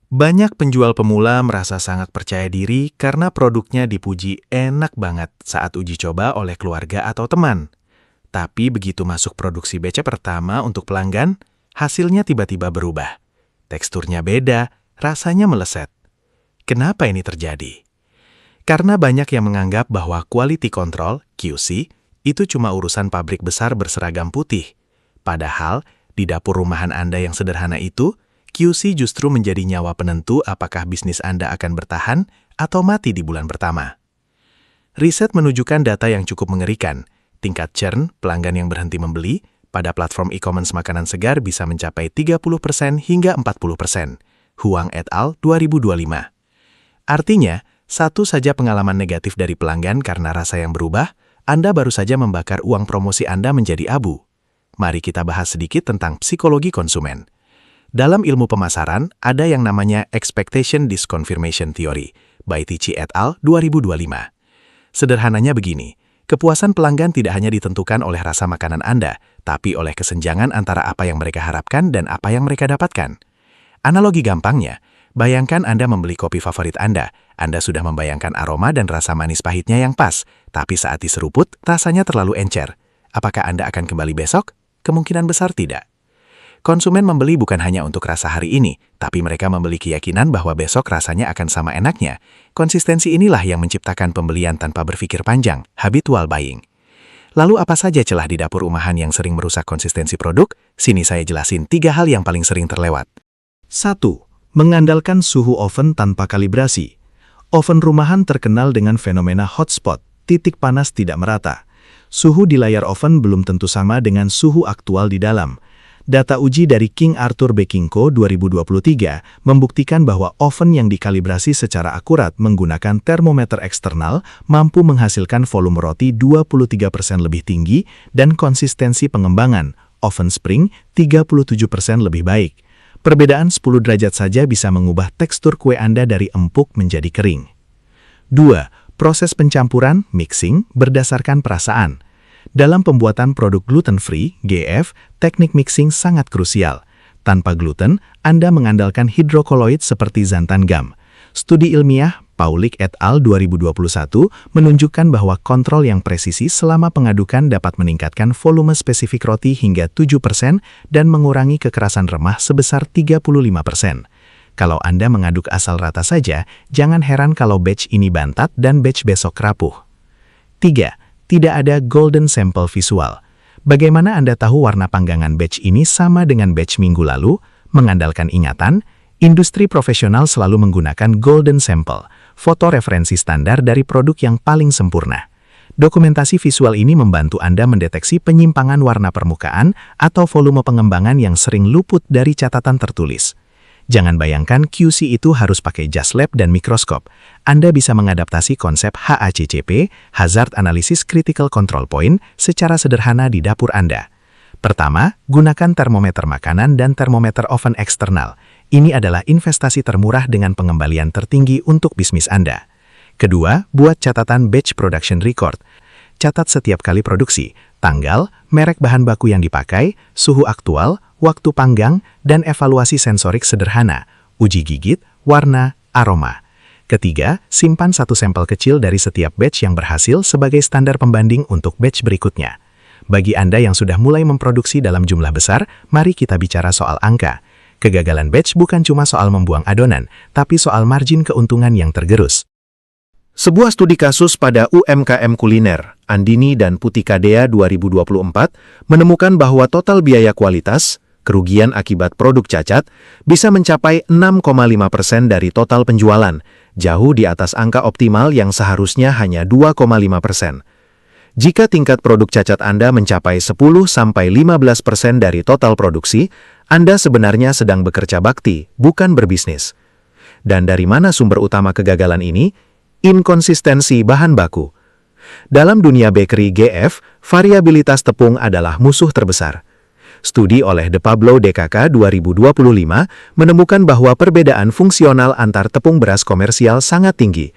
Banyak penjual pemula merasa sangat percaya diri karena produknya dipuji enak banget saat uji coba oleh keluarga atau teman. Tapi begitu masuk produksi batch pertama untuk pelanggan, hasilnya tiba-tiba berubah. Teksturnya beda, rasanya meleset. Kenapa ini terjadi? Karena banyak yang menganggap bahwa quality control, QC, itu cuma urusan pabrik besar berseragam putih. Padahal, di dapur rumahan Anda yang sederhana itu, QC justru menjadi nyawa penentu apakah bisnis Anda akan bertahan atau mati di bulan pertama. Riset menunjukkan data yang cukup mengerikan. Tingkat churn, pelanggan yang berhenti membeli, pada platform e-commerce makanan segar bisa mencapai 30% hingga 40%. Huang et al. 2025. Artinya, satu saja pengalaman negatif dari pelanggan karena rasa yang berubah, Anda baru saja membakar uang promosi Anda menjadi abu. Mari kita bahas sedikit tentang psikologi konsumen. Dalam ilmu pemasaran, ada yang namanya Expectation Disconfirmation Theory, by Tichy et al. 2025. Sederhananya begini, kepuasan pelanggan tidak hanya ditentukan oleh rasa makanan Anda, tapi oleh kesenjangan antara apa yang mereka harapkan dan apa yang mereka dapatkan. Analogi gampangnya, bayangkan Anda membeli kopi favorit Anda sudah membayangkan aroma dan rasa manis pahitnya yang pas, tapi saat diseruput, rasanya terlalu encer. Apakah Anda akan kembali besok? Kemungkinan besar tidak. Konsumen membeli bukan hanya untuk rasa hari ini, tapi mereka membeli keyakinan bahwa besok rasanya akan sama enaknya. Konsistensi inilah yang menciptakan pembelian tanpa berpikir panjang, habitual buying. Lalu apa saja celah di dapur rumahan yang sering merusak konsistensi produk? Sini saya jelasin 3 hal yang paling sering terlewat. 1. Mengandalkan suhu oven tanpa kalibrasi. Oven rumahan terkenal dengan fenomena hotspot, titik panas tidak merata. Suhu di layar oven belum tentu sama dengan suhu aktual di dalam. Data uji dari King Arthur Baking Co. 2023 membuktikan bahwa oven yang dikalibrasi secara akurat menggunakan termometer eksternal mampu menghasilkan volume roti 23% lebih tinggi dan konsistensi pengembangan, oven spring, 37% lebih baik. Perbedaan 10 derajat saja bisa mengubah tekstur kue Anda dari empuk menjadi kering. 2. Proses pencampuran, mixing, berdasarkan perasaan. Dalam pembuatan produk gluten-free, GF, teknik mixing sangat krusial. Tanpa gluten, Anda mengandalkan hidrokoloid seperti xanthan gum. Studi ilmiah Paulik et al. 2021 menunjukkan bahwa kontrol yang presisi selama pengadukan dapat meningkatkan volume spesifik roti hingga 7% dan mengurangi kekerasan remah sebesar 35%. Kalau Anda mengaduk asal rata saja, jangan heran kalau batch ini bantat dan batch besok rapuh. 3. Tidak ada golden sample visual. Bagaimana Anda tahu warna panggangan batch ini sama dengan batch minggu lalu? Mengandalkan ingatan, industri profesional selalu menggunakan golden sample, foto referensi standar dari produk yang paling sempurna. Dokumentasi visual ini membantu Anda mendeteksi penyimpangan warna permukaan atau volume pengembangan yang sering luput dari catatan tertulis. Jangan bayangkan QC itu harus pakai jas lab dan mikroskop. Anda bisa mengadaptasi konsep HACCP, Hazard Analysis Critical Control Point, secara sederhana di dapur Anda. Pertama, gunakan termometer makanan dan termometer oven eksternal. Ini adalah investasi termurah dengan pengembalian tertinggi untuk bisnis Anda. Kedua, buat catatan batch production record. Catat setiap kali produksi, tanggal, merek bahan baku yang dipakai, suhu aktual, waktu panggang, dan evaluasi sensorik sederhana, uji gigit, warna, aroma. Ketiga, simpan satu sampel kecil dari setiap batch yang berhasil sebagai standar pembanding untuk batch berikutnya. Bagi Anda yang sudah mulai memproduksi dalam jumlah besar, mari kita bicara soal angka. Kegagalan batch bukan cuma soal membuang adonan, tapi soal margin keuntungan yang tergerus. Sebuah studi kasus pada UMKM kuliner, Andini dan Putika Dea 2024, menemukan bahwa total biaya kualitas, kerugian akibat produk cacat, bisa mencapai 6,5% dari total penjualan, jauh di atas angka optimal yang seharusnya hanya 2,5%. Jika tingkat produk cacat Anda mencapai 10-15% dari total produksi, Anda sebenarnya sedang bekerja bakti, bukan berbisnis. Dan dari mana sumber utama kegagalan ini? Inkonsistensi bahan baku. Dalam dunia bakery GF, variabilitas tepung adalah musuh terbesar. Studi oleh De Pablo DKK 2025 menemukan bahwa perbedaan fungsional antar tepung beras komersial sangat tinggi.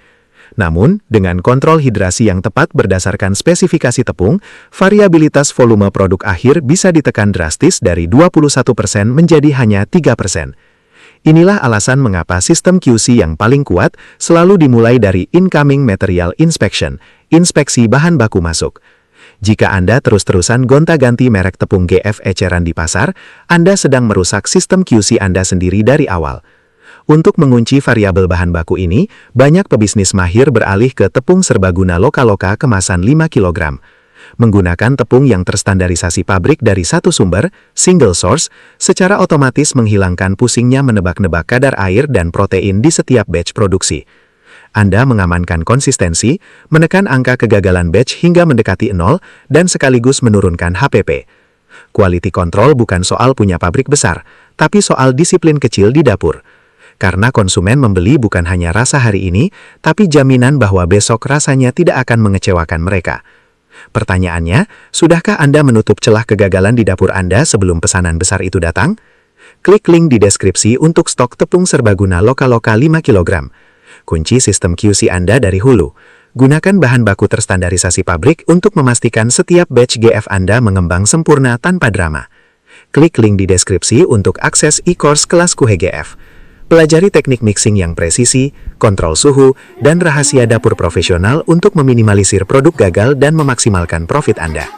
Namun, dengan kontrol hidrasi yang tepat berdasarkan spesifikasi tepung, variabilitas volume produk akhir bisa ditekan drastis dari 21% menjadi hanya 3%. Inilah alasan mengapa sistem QC yang paling kuat selalu dimulai dari Incoming Material Inspection, inspeksi bahan baku masuk. Jika Anda terus-terusan gonta-ganti merek tepung GF eceran di pasar, Anda sedang merusak sistem QC Anda sendiri dari awal. Untuk mengunci variabel bahan baku ini, banyak pebisnis mahir beralih ke tepung serbaguna loka-loka kemasan 5 kg. Menggunakan tepung yang terstandarisasi pabrik dari satu sumber, single source, secara otomatis menghilangkan pusingnya menebak-nebak kadar air dan protein di setiap batch produksi. Anda mengamankan konsistensi, menekan angka kegagalan batch hingga mendekati 0, dan sekaligus menurunkan HPP. Quality control bukan soal punya pabrik besar, tapi soal disiplin kecil di dapur. Karena konsumen membeli bukan hanya rasa hari ini, tapi jaminan bahwa besok rasanya tidak akan mengecewakan mereka. Pertanyaannya, sudahkah Anda menutup celah kegagalan di dapur Anda sebelum pesanan besar itu datang? Klik link di deskripsi untuk stok tepung serbaguna loka-loka 5 kg. Kunci sistem QC Anda dari hulu. Gunakan bahan baku terstandarisasi pabrik untuk memastikan setiap batch GF Anda mengembang sempurna tanpa drama. Klik link di deskripsi untuk akses e-course kelas Kuhe GF. Pelajari teknik mixing yang presisi, kontrol suhu, dan rahasia dapur profesional untuk meminimalisir produk gagal dan memaksimalkan profit Anda.